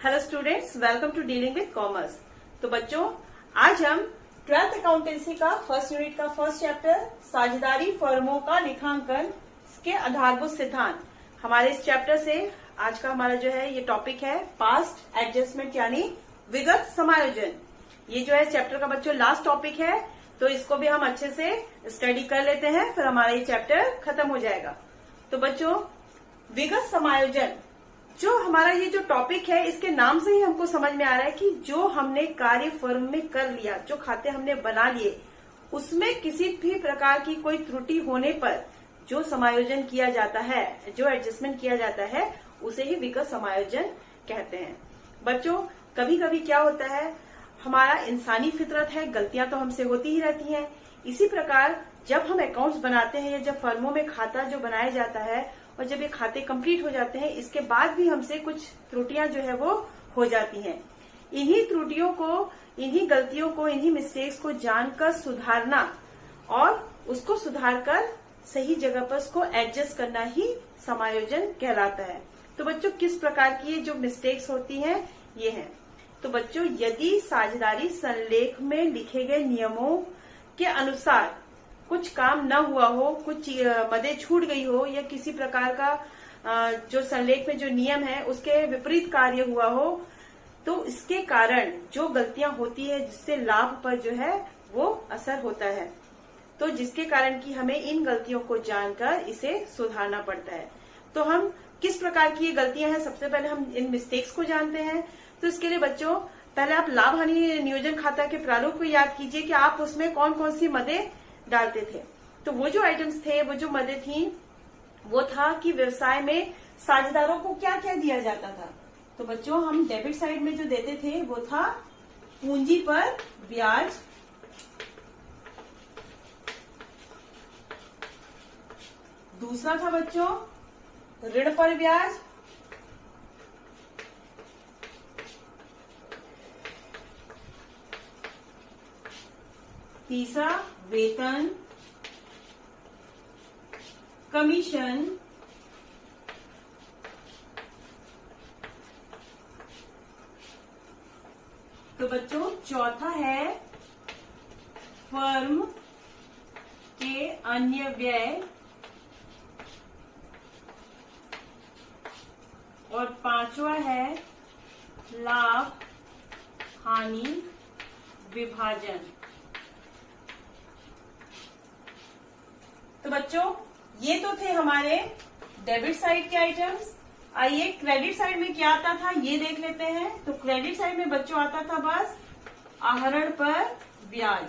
Hello students, welcome to dealing with commerce. तो बच्चों, आज हम 12th अकाउंटेंसी का फर्स्ट यूनिट का फर्स्ट चैप्टर साझेदारी फर्मों का लेखांकन के आधारभूत सिद्धांत, हमारे इस चैप्टर से आज का हमारा जो है ये टॉपिक है पास्ट एडजस्टमेंट यानी विगत समायोजन। ये जो है चैप्टर का बच्चों लास्ट टॉपिक है, तो इसको भी हम अच्छे से स्टडी कर लेते हैं, फिर हमारा ये चैप्टर खत्म हो जाएगा। तो बच्चों, विगत समायोजन जो हमारा ये जो टॉपिक है, इसके नाम से ही हमको समझ में आ रहा है कि जो हमने कार्य फर्म में कर लिया, जो खाते हमने बना लिए, उसमें किसी भी प्रकार की कोई त्रुटि होने पर जो समायोजन किया जाता है, जो एडजस्टमेंट किया जाता है, उसे ही विगत समायोजन कहते हैं। बच्चों, कभी कभी क्या होता है, हमारा इंसानी फितरत है, गलतियां तो हमसे होती ही रहती हैं। इसी प्रकार जब हम अकाउंट्स बनाते हैं या जब फर्मों में खाता जो बनाया जाता है और जब ये खाते कंप्लीट हो जाते हैं, इसके बाद भी हमसे कुछ त्रुटियां जो है वो हो जाती हैं। इन्हीं त्रुटियों को, इन्हीं गलतियों को, इन्हीं मिस्टेक्स को जानकर सुधारना और उसको सुधारकर सही जगह पर उसको एडजस्ट करना ही समायोजन कहलाता है। तो बच्चों, किस प्रकार की ये जो मिस्टेक्स होती हैं ये हैं। तो बच्चों, यदि साझेदारी संलेख में लिखे गए नियमों के अनुसार कुछ काम न हुआ हो, कुछ मदें छूट गई हो या किसी प्रकार का जो संलेख में जो नियम है उसके विपरीत कार्य हुआ हो, तो इसके कारण जो गलतियां होती है जिससे लाभ पर जो है वो असर होता है। तो जिसके कारण कि हमें इन गलतियों को जानकर इसे सुधारना पड़ता है। तो हम किस प्रकार की ये गलतियां हैं, सबसे पहले हम इन मिस्टेक्स को जानते हैं। तो इसके लिए बच्चों, पहले आप लाभ हानि नियोजन खाता के प्रारूप को याद कीजिए कि आप उसमें कौन कौन सी मदें डालते थे। तो वो जो आइटम्स थे, वो जो मदें थी, वो था कि व्यवसाय में साझेदारों को क्या क्या दिया जाता था। तो बच्चों, हम डेबिट साइड में जो देते थे वो था पूंजी पर ब्याज, दूसरा था बच्चों ऋण पर ब्याज, तीसरा वेतन, कमीशन, तो बच्चों चौथा है फर्म के अन्य व्यय, और पांचवा है लाभ हानि विभाजन। तो बच्चों, ये तो थे हमारे डेबिट साइड के आइटम्स। आइए क्रेडिट साइड में क्या आता था ये देख लेते हैं। तो क्रेडिट साइड में बच्चों आता था बस आहरण पर ब्याज।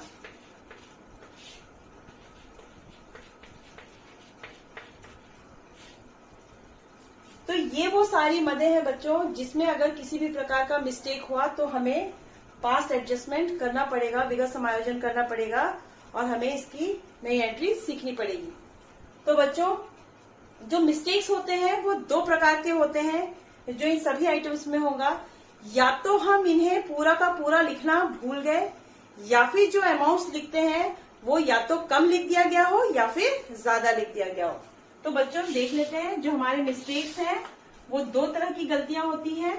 तो ये वो सारी मदें हैं बच्चों जिसमें अगर किसी भी प्रकार का मिस्टेक हुआ तो हमें पास्ट एडजस्टमेंट करना पड़ेगा, विगत समायोजन करना पड़ेगा और हमें इसकी नई एंट्री सीखनी पड़ेगी। तो बच्चों, जो मिस्टेक्स होते हैं वो दो प्रकार के होते हैं जो इन सभी आइटम्स में होगा। या तो हम इन्हें पूरा का पूरा लिखना भूल गए, या फिर जो अमाउंट्स लिखते हैं वो या तो कम लिख दिया गया हो या फिर ज्यादा लिख दिया गया हो। तो बच्चों देख लेते हैं, जो हमारे मिस्टेक्स हैं वो दो तरह की गलतियां होती हैं।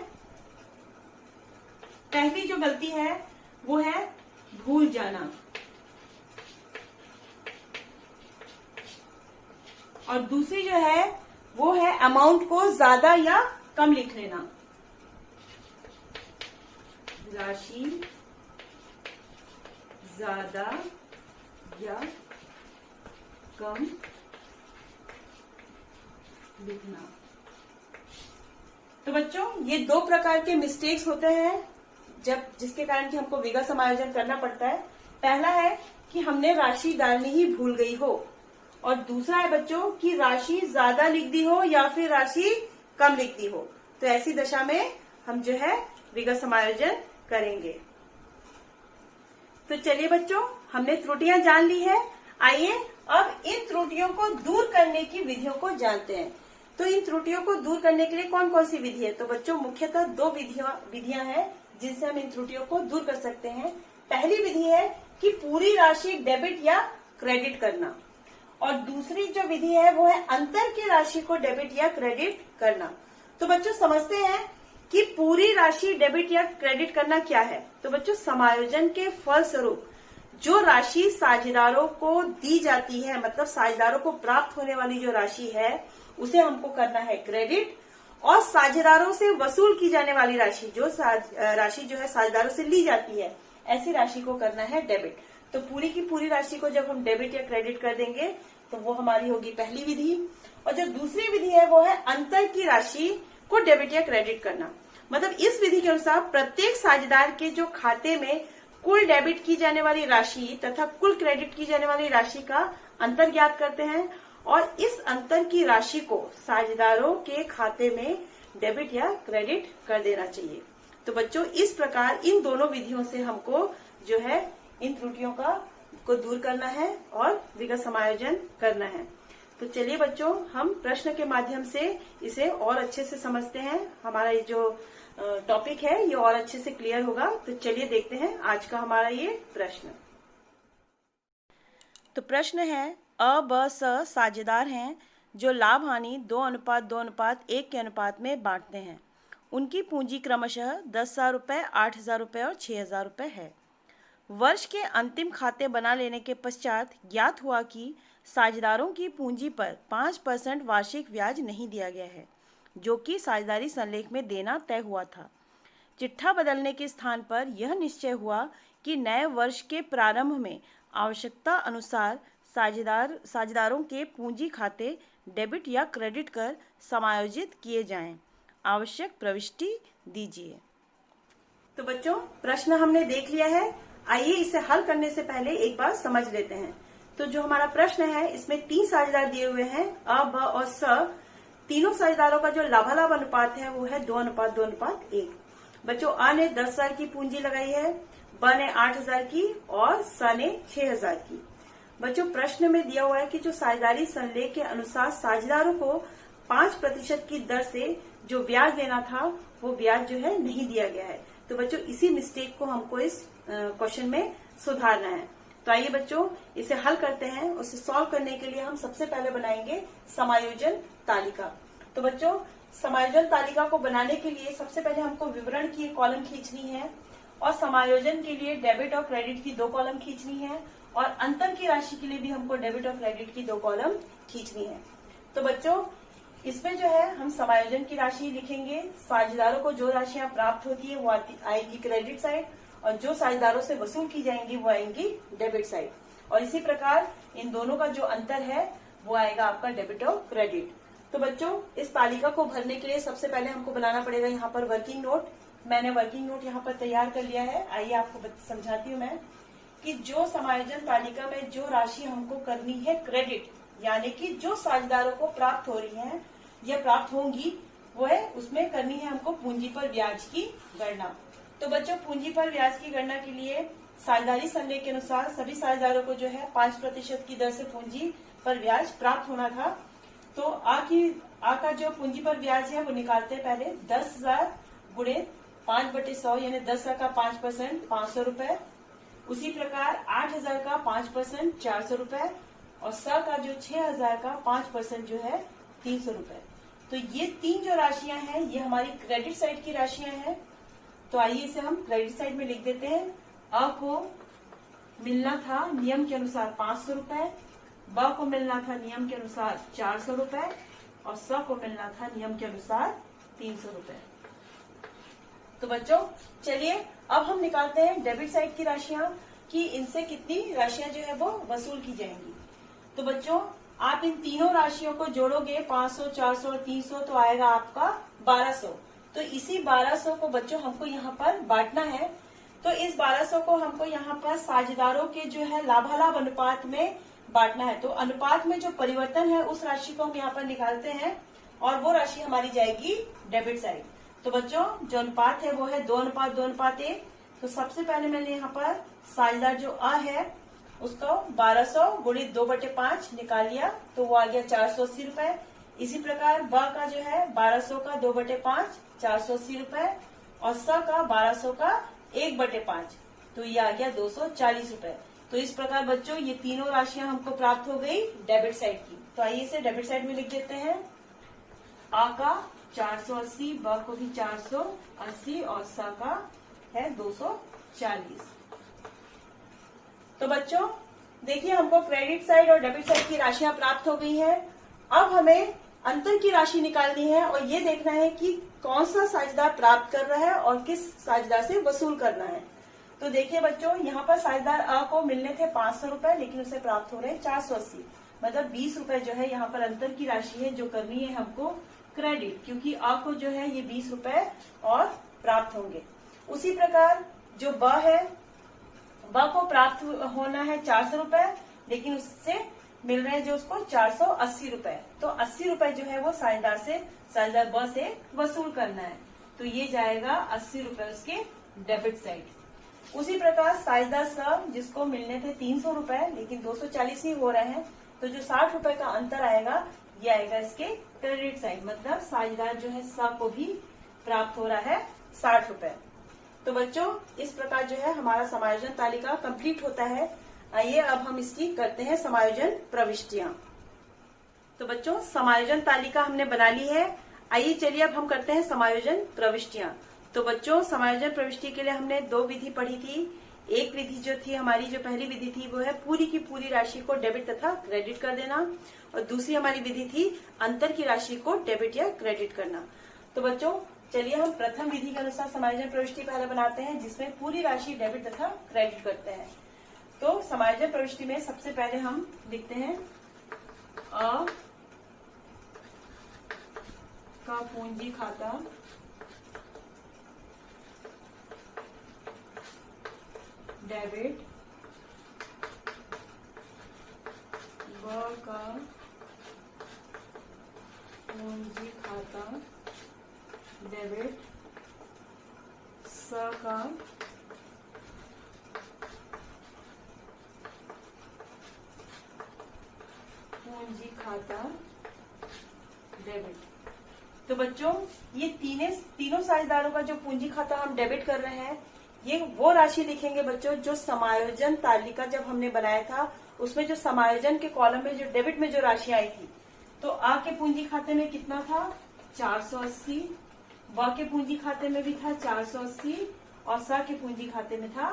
पहली जो गलती है वो है भूल जाना, और दूसरी जो है वो है अमाउंट को ज्यादा या कम लिख लेना। राशि ज्यादा या कम लिखना। तो बच्चों, ये दो प्रकार के मिस्टेक्स होते हैं जिसके कारण कि हमको विगत समायोजन करना पड़ता है। पहला है कि हमने राशि डालनी ही भूल गई हो, और दूसरा है बच्चों कि राशि ज्यादा लिख दी हो या फिर राशि कम लिख दी हो। तो ऐसी दशा में हम जो है विगत समायोजन करेंगे। तो चलिए बच्चों, हमने त्रुटियां जान ली है। आइए अब इन त्रुटियों को दूर करने की विधियों को जानते हैं। तो इन त्रुटियों को दूर करने के लिए कौन कौन सी विधि है। तो बच्चों, मुख्यतः दो विधियां हैं जिनसे हम इन त्रुटियों को दूर कर सकते हैं। पहली विधि है कि पूरी राशि डेबिट या क्रेडिट करना, और दूसरी जो विधि है वो है अंतर की राशि को डेबिट या क्रेडिट करना। तो बच्चों समझते हैं कि पूरी राशि डेबिट या क्रेडिट करना क्या है। तो बच्चों, समायोजन के फलस्वरूप जो राशि साझेदारों को दी जाती है, मतलब साझेदारों को प्राप्त होने वाली जो राशि है उसे हमको करना है क्रेडिट, और साझेदारों से वसूल की जाने वाली राशि जो है साझेदारों से ली जाती है, ऐसी राशि को करना है डेबिट। तो पूरी की पूरी राशि को जब हम डेबिट या क्रेडिट कर देंगे तो वो हमारी होगी पहली विधि। और जो दूसरी विधि है वो है अंतर की राशि को डेबिट या क्रेडिट करना। मतलब इस विधि के अनुसार प्रत्येक साझेदार के जो खाते में कुल डेबिट की जाने वाली राशि तथा कुल क्रेडिट की जाने वाली राशि का अंतर ज्ञात करते हैं, और इस अंतर की राशि को साझेदारों के खाते में डेबिट या क्रेडिट कर देना चाहिए। तो बच्चों, इस प्रकार इन दोनों विधियों से हमको जो है इन त्रुटियों को दूर करना है और विगत समायोजन करना है। तो चलिए बच्चों, हम प्रश्न के माध्यम से इसे और अच्छे से समझते हैं। हमारा ये जो टॉपिक है ये और अच्छे से क्लियर होगा। तो चलिए देखते हैं आज का हमारा ये प्रश्न। तो प्रश्न है, अ ब स साझेदार हैं जो लाभ हानि 2:2:1 के अनुपात में बांटते हैं। उनकी पूंजी क्रमशः 10,000 रुपये, 8,000 रुपये और 6,000 रुपये है। वर्ष के अंतिम खाते बना लेने के पश्चात ज्ञात हुआ कि साझेदारों की पूंजी पर 5% वार्षिक ब्याज नहीं दिया गया है, जो कि साझेदारी संलेख में देना तय हुआ था। चिट्ठा बदलने के स्थान पर यह निश्चय हुआ कि नए वर्ष के प्रारंभ में आवश्यकता अनुसार साझेदारों के पूंजी खाते डेबिट या क्रेडिट कर समायोजित किए जाएं। आवश्यक प्रविष्टि दीजिए। तो बच्चों, प्रश्न हमने देख लिया है। आइए इसे हल करने से पहले एक बार समझ लेते हैं। तो जो हमारा प्रश्न है इसमें 3 साझेदार दिए हुए हैं, अ, ब और स। तीनों साझेदारों का जो लाभालाभ अनुपात है वो है 2:2:1। बच्चों, अ ने 10,000 की पूंजी लगाई है, ब ने 8,000 की और स ने 6,000 की। बच्चों, प्रश्न में दिया हुआ है कि जो साझेदारी संलेख के अनुसार साझेदारों को 5% की दर से जो ब्याज देना था वो ब्याज जो है नहीं दिया गया है। तो बच्चों, इसी मिस्टेक को हमको इस क्वेश्चन में सुधारना है। तो आइए बच्चों, इसे हल करते हैं। उसे सॉल्व करने के लिए हम सबसे पहले बनाएंगे समायोजन तालिका। तो बच्चों, समायोजन तालिका को बनाने के लिए सबसे पहले हमको विवरण की एक कॉलम खींचनी है, और समायोजन के लिए डेबिट और क्रेडिट की 2 कॉलम खींचनी है, और अंतर की राशि के लिए भी हमको डेबिट और क्रेडिट की 2 कॉलम खींचनी है। तो बच्चों, इसमें जो है हम समायोजन की राशि लिखेंगे। साझेदारों को जो राशियां प्राप्त होती है वो आएगी क्रेडिट साइड, और जो साझेदारों से वसूल की जाएंगी वो आएंगी डेबिट साइड। और इसी प्रकार इन दोनों का जो अंतर है वो आएगा आपका डेबिट और क्रेडिट। तो बच्चों, इस तालिका को भरने के लिए सबसे पहले हमको बनाना पड़ेगा यहाँ पर वर्किंग नोट। मैंने वर्किंग नोट यहाँ पर तैयार कर लिया है। आइए आपको समझाती हूँ मैं कि जो समायोजन तालिका में जो राशि हमको करनी है क्रेडिट, यानी कि जो साझेदारों को प्राप्त हो रही है या प्राप्त होंगी, वो है उसमें करनी है हमको पूंजी पर ब्याज की गणना। तो बच्चों, पूंजी पर ब्याज की गणना के लिए साझेदारी संलेख के अनुसार सभी साझेदारों को जो है 5% की दर से पूंजी पर ब्याज प्राप्त होना था। तो आ का जो पूंजी पर ब्याज है वो निकालते हैं पहले। 10,000 गुणे 5/100 यानी 10,000 का 5% 500 रुपए। उसी प्रकार 8,000 का 5% 400 रुपए, और स का जो 6,000 का 5% जो है 300 रुपए। तो ये 3 जो राशियां हैं ये हमारी क्रेडिट साइड की राशियां हैं। तो आइए इसे हम क्रेडिट साइड में लिख देते हैं। अ को मिलना था नियम के अनुसार 500 रुपए, ब को मिलना था नियम के अनुसार 400 रुपए, और स को मिलना था नियम के अनुसार 300 रुपए। तो बच्चों, चलिए अब हम निकालते हैं डेबिट साइड की राशियां कि इनसे कितनी राशियां जो है वो वसूल की जाएंगी। तो बच्चों, आप इन तीनों राशियों को जोड़ोगे 500, 400 और 300 तो आएगा आपका 1200। तो इसी 1200 को बच्चों हमको यहाँ पर बांटना है। तो इस 1200 को हमको यहाँ पर साझेदारों के जो है लाभालाभ अनुपात में बांटना है। तो अनुपात में जो परिवर्तन है उस राशि को हम यहाँ पर निकालते हैं, और वो राशि हमारी जाएगी डेबिट साइड। तो बच्चों, जो अनुपात है वो है 2:2:1। तो सबसे पहले मैंने यहाँ पर साझेदार जो अ है उसको 1200 गुणित 2/5 निकाल लिया, तो वो आ गया 480 रुपए। इसी प्रकार ब का जो है 1200 का 2/5 480 रुपए, और स का 1200 का 1/5, तो ये आ गया 240 रुपए। तो इस प्रकार बच्चों ये तीनों राशियां हमको प्राप्त हो गई डेबिट साइड की। तो आइए इसे डेबिट साइड में लिख देते हैं। आ का 480, ब को भी 480 और स का है 240। तो बच्चों देखिए हमको क्रेडिट साइड और डेबिट साइड की राशियां प्राप्त हो गई है। अब हमें अंतर की राशि निकालनी है और ये देखना है कि कौन सा साझेदार प्राप्त कर रहा है और किस साझेदार से वसूल करना है। तो देखिए बच्चों, यहाँ पर साझेदार अ को मिलने थे 500 रुपए, लेकिन उसे प्राप्त हो रहे हैं 480, मतलब 20 रुपए जो है यहाँ पर अंतर की राशि है जो करनी है हमको क्रेडिट, क्योंकि अ को जो है ये 20 रुपए और प्राप्त होंगे। उसी प्रकार जो ब है, ब को प्राप्त होना है 400 रुपए, लेकिन उससे मिल रहे हैं जो उसको 480 रुपए। तो 80 रुपए जो है वो साझेदार ब से वसूल करना है। तो ये जाएगा 80 रुपए उसके डेबिट साइड। उसी प्रकार साझेदार स जिसको मिलने थे 300 रुपए, लेकिन 240 ही हो रहे हैं, तो जो 60 रुपए का अंतर आएगा ये आएगा इसके क्रेडिट साइड, मतलब साझेदार जो है स को भी प्राप्त हो रहा है 60 रुपए। तो बच्चों इस प्रकार जो है हमारा समायोजन तालिका कंप्लीट होता है। आइए अब हम इसकी करते हैं समायोजन प्रविष्टियां। तो बच्चों समायोजन तालिका हमने बना ली है। आइए चलिए अब हम करते हैं समायोजन प्रविष्टियां। तो बच्चों समायोजन प्रविष्टि के लिए हमने 2 विधि पढ़ी थी। एक विधि जो थी हमारी, जो पहली विधि थी वो है पूरी की पूरी राशि को डेबिट तथा क्रेडिट कर देना, और दूसरी हमारी विधि थी अंतर की राशि को डेबिट या क्रेडिट करना। तो बच्चों चलिए हम प्रथम विधि के अनुसार समायोजन प्रविष्टि पहले बनाते हैं, जिसमें पूरी राशि डेबिट तथा क्रेडिट करते हैं। तो समायोजन प्रविष्टि में सबसे पहले हम लिखते हैं अ का पूंजी खाता डेबिट, ब का पूंजी खाता डेबिट, स का पूंजी खाता डेबिट। तो बच्चों ये तीनों साझेदारों का जो पूंजी खाता हम डेबिट कर रहे हैं, ये वो राशि लिखेंगे बच्चों जो समायोजन तालिका जब हमने बनाया था उसमें जो समायोजन के कॉलम में जो डेबिट में जो राशि आई थी। तो आ के पूंजी खाते में कितना था 480, ब के पूंजी खाते में भी था 480 और स के पूंजी खाते में था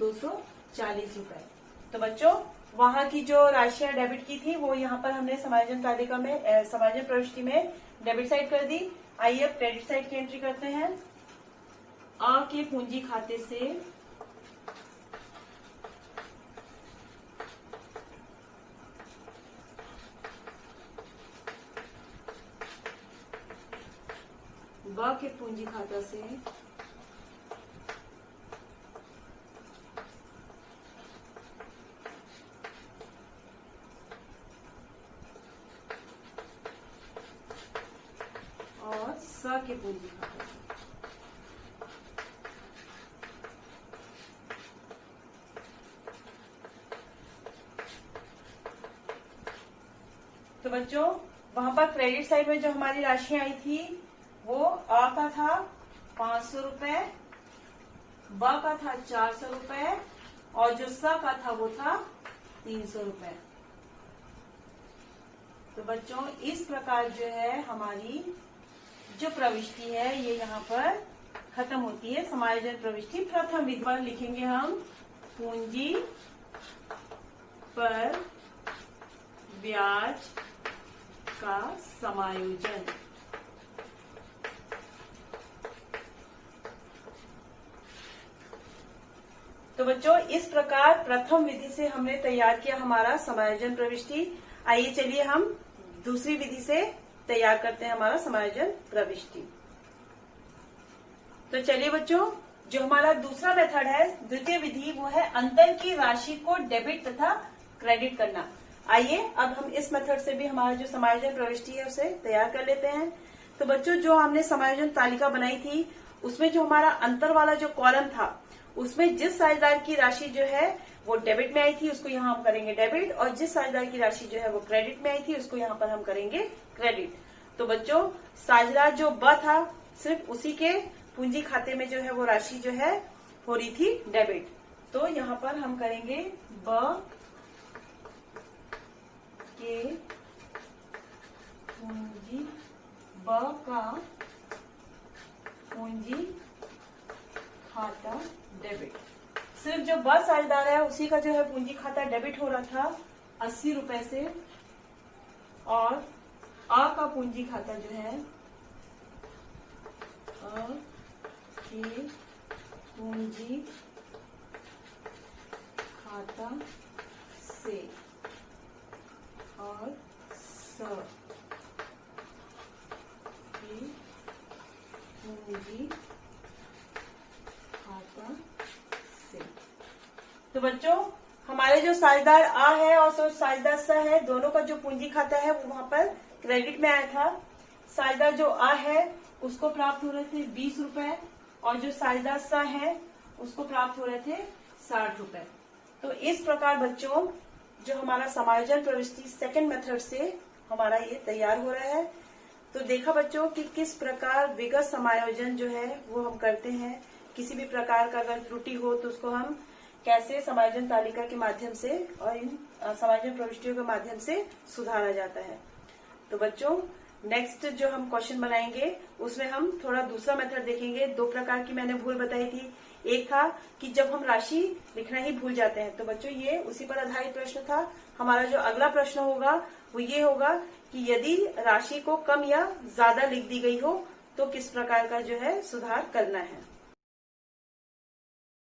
240 रुपए। तो बच्चों वहां की जो राशियां डेबिट की थी वो यहाँ पर हमने समायोजन तालिका में समायोजन प्रविष्टि में डेबिट साइड कर दी। आइए अब क्रेडिट साइड की एंट्री करते हैं। अ के पूंजी खाते से ब के पूंजी खाता से और स के पूंजी खाता से। तो बच्चों वहां पर क्रेडिट साइड में जो हमारी राशियां आई थी वो अ का था 500 रुपए, ब का था 400 रुपए और जो स का था वो था 300 रुपए। तो बच्चों इस प्रकार जो है हमारी जो प्रविष्टि है ये यहाँ पर खत्म होती है। समायोजन प्रविष्टि प्रथम विधि पर लिखेंगे हम पूंजी पर ब्याज का समायोजन। तो बच्चों इस प्रकार प्रथम विधि से हमने तैयार किया हमारा समायोजन प्रविष्टि। आइए चलिए हम दूसरी विधि से तैयार करते हैं हमारा समायोजन प्रविष्टि। तो चलिए बच्चों जो हमारा दूसरा मेथड है, द्वितीय विधि, वो है अंतर की राशि को डेबिट तथा क्रेडिट करना। आइए अब हम इस मेथड से भी हमारा जो समायोजन प्रविष्टि है उसे तैयार कर लेते हैं। तो बच्चों जो हमने समायोजन तालिका बनाई थी उसमें जो हमारा अंतर वाला जो कॉलम था उसमें जिस साझेदार की राशि जो है वो डेबिट में आई थी उसको यहाँ हम करेंगे डेबिट, और जिस साझेदार की राशि जो है वो क्रेडिट में आई थी उसको यहाँ पर हम करेंगे क्रेडिट। तो बच्चों साझेदार जो ब था सिर्फ उसी के पूंजी खाते में जो है वो राशि जो है हो रही थी डेबिट। तो यहाँ पर हम करेंगे ब के पूंजी ब का पूंजी खाता डेबिट। सिर्फ जो ब साझेदार है उसी का जो है पूंजी खाता डेबिट हो रहा था 80 रुपए से, और आ का पूंजी खाता जो है अ के पूंजी खाता से और स के पूंजी खाता से। तो बच्चों हमारे जो साझेदार आ है और साझेदार स है, दोनों का जो पूंजी खाता है वो वहां पर क्रेडिट में आया था। साझेदार जो आ है उसको प्राप्त हो रहे थे 20 रुपए, और जो साझेदार स है उसको प्राप्त हो रहे थे 60 रुपए। तो इस प्रकार बच्चों जो हमारा समायोजन प्रविष्टि सेकंड मेथड से हमारा ये तैयार हो रहा है। तो देखा बच्चों कि किस प्रकार विगत समायोजन जो है वो हम करते हैं। किसी भी प्रकार का अगर त्रुटि हो तो उसको हम कैसे समायोजन तालिका के माध्यम से और इन समायोजन प्रविष्टियों के माध्यम से सुधारा जाता है। तो बच्चों नेक्स्ट जो हम क्वेश्चन बनाएंगे उसमें हम थोड़ा दूसरा मेथड देखेंगे। 2 प्रकार की मैंने भूल बताई थी। एक था कि जब हम राशि लिखना ही भूल जाते हैं, तो बच्चों ये उसी पर आधारित प्रश्न था। हमारा जो अगला प्रश्न होगा वो ये होगा कि यदि राशि को कम या ज्यादा लिख दी गई हो तो किस प्रकार का जो है सुधार करना है।